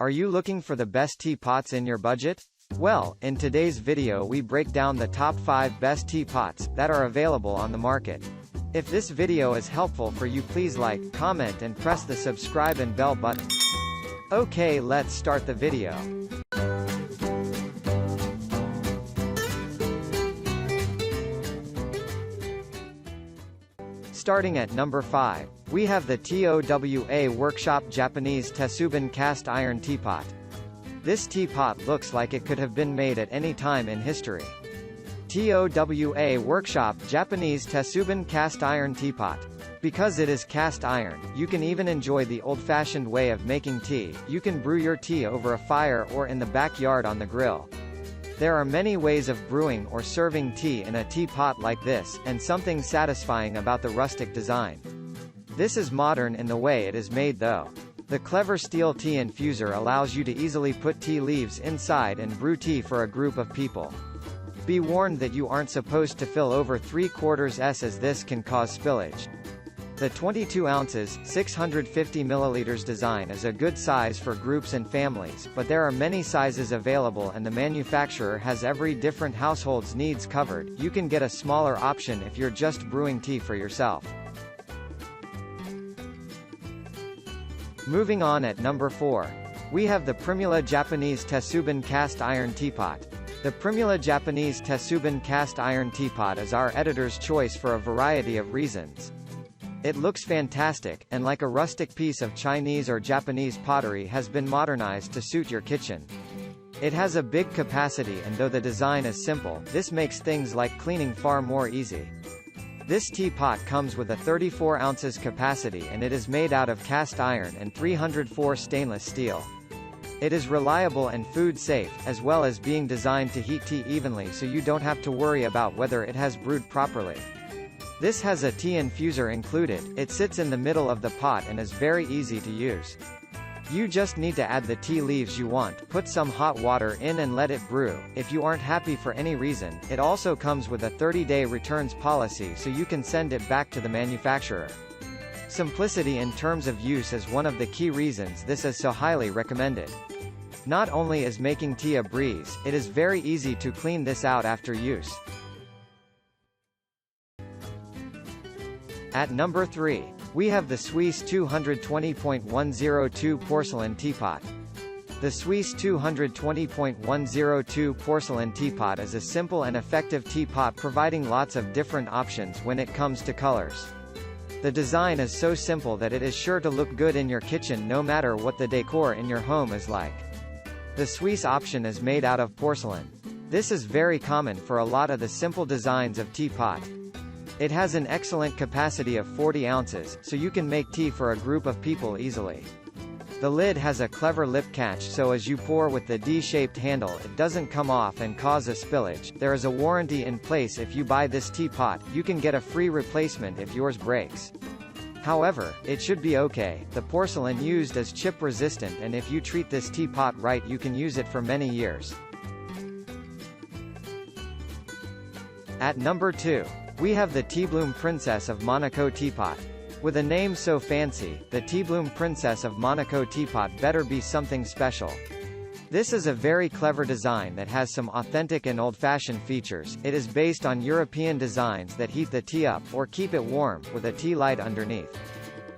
Are you looking for the best teapots in your budget? Well, in today's video we break down the top 5 best teapots that are available on the market. If this video is helpful for you, please like, comment and press the subscribe and bell button. Okay, let's start the video. Starting at number 5, we have the TOWA Workshop Japanese Tetsubin Cast Iron Teapot. This teapot looks like it could have been made at any time in history. TOWA Workshop Japanese Tetsubin Cast Iron Teapot. Because it is cast iron, you can even enjoy the old-fashioned way of making tea. You can brew your tea over a fire or in the backyard on the grill. There are many ways of brewing or serving tea in a teapot like this, and something satisfying about the rustic design. This is modern in the way it is made though. The clever steel tea infuser allows you to easily put tea leaves inside and brew tea for a group of people. Be warned that you aren't supposed to fill over 3/4 as this can cause spillage. The 22 ounces, 650 milliliters design is a good size for groups and families, but there are many sizes available and the manufacturer has every different household's needs covered. You can get a smaller option if you're just brewing tea for yourself. Moving on at number 4. We have the Primula Japanese Tetsubin Cast Iron Teapot. The Primula Japanese Tetsubin Cast Iron Teapot is our editor's choice for a variety of reasons. It looks fantastic, and like a rustic piece of Chinese or Japanese pottery has been modernized to suit your kitchen. It has a big capacity and though the design is simple, this makes things like cleaning far more easy. This teapot comes with a 34 ounces capacity and it is made out of cast iron and 304 stainless steel. It is reliable and food safe, as well as being designed to heat tea evenly so you don't have to worry about whether it has brewed properly. This has a tea infuser included. It sits in the middle of the pot and is very easy to use. You just need to add the tea leaves you want, put some hot water in and let it brew. If you aren't happy for any reason, it also comes with a 30-day returns policy so you can send it back to the manufacturer. Simplicity in terms of use is one of the key reasons this is so highly recommended. Not only is making tea a breeze, it is very easy to clean this out after use. At number 3, we have the Sweese 220.102 Porcelain Teapot. The Sweese 220.102 Porcelain Teapot is a simple and effective teapot providing lots of different options when it comes to colors. The design is so simple that it is sure to look good in your kitchen no matter what the decor in your home is like. The Sweese option is made out of porcelain. This is very common for a lot of the simple designs of teapot. It has an excellent capacity of 40 ounces, so you can make tea for a group of people easily. The lid has a clever lip catch so as you pour with the D-shaped handle it doesn't come off and cause a spillage. There is a warranty in place if you buy this teapot. You can get a free replacement if yours breaks. However, it should be okay. The porcelain used is chip resistant and if you treat this teapot right you can use it for many years. At number 2. We have the Teabloom Princess of Monaco Teapot. With a name so fancy, the Teabloom Princess of Monaco Teapot better be something special. This is a very clever design that has some authentic and old-fashioned features. It is based on European designs that heat the tea up or keep it warm, with a tea light underneath.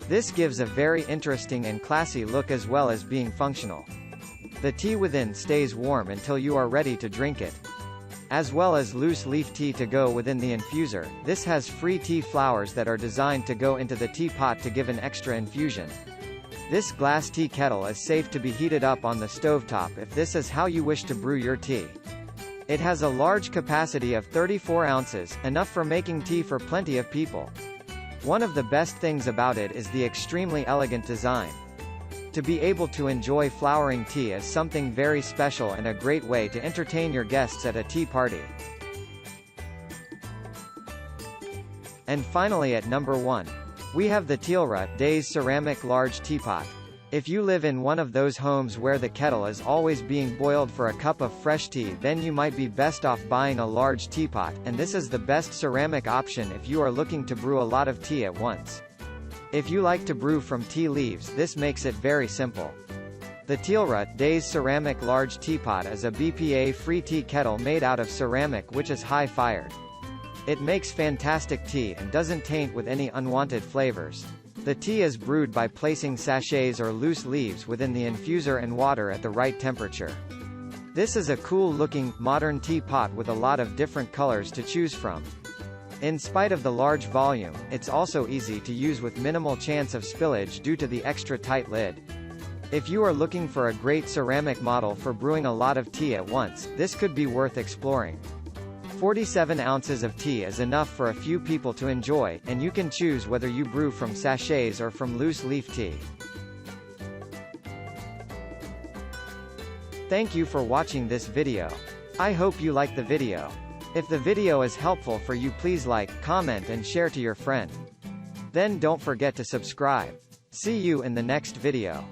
This gives a very interesting and classy look as well as being functional. The tea within stays warm until you are ready to drink it. As well as loose leaf tea to go within the infuser. This has free tea flowers that are designed to go into the teapot to give an extra infusion. This glass tea kettle is safe to be heated up on the stovetop if this is how you wish to brew your tea. It has a large capacity of 34 ounces, enough for making tea for plenty of people. One of the best things about it is the extremely elegant design. To be able to enjoy flowering tea is something very special and a great way to entertain your guests at a tea party. And finally at number 1. We have the Tealyra Daze Ceramic Large Teapot. If you live in one of those homes where the kettle is always being boiled for a cup of fresh tea, then you might be best off buying a large teapot, and this is the best ceramic option if you are looking to brew a lot of tea at once. If you like to brew from tea leaves, this makes it very simple. The Tealyra Daze ceramic large teapot is a BPA-free tea kettle made out of ceramic which is high-fired. It makes fantastic tea and doesn't taint with any unwanted flavors. The tea is brewed by placing sachets or loose leaves within the infuser and water at the right temperature. This is a cool-looking, modern teapot with a lot of different colors to choose from. In spite of the large volume, it's also easy to use with minimal chance of spillage due to the extra tight lid. If you are looking for a great ceramic model for brewing a lot of tea at once, this could be worth exploring. 47 ounces of tea is enough for a few people to enjoy, and you can choose whether you brew from sachets or from loose leaf tea. Thank you for watching this video. I hope you like the video. If the video is helpful for you, please like, comment and share to your friend. Then don't forget to subscribe. See you in the next video.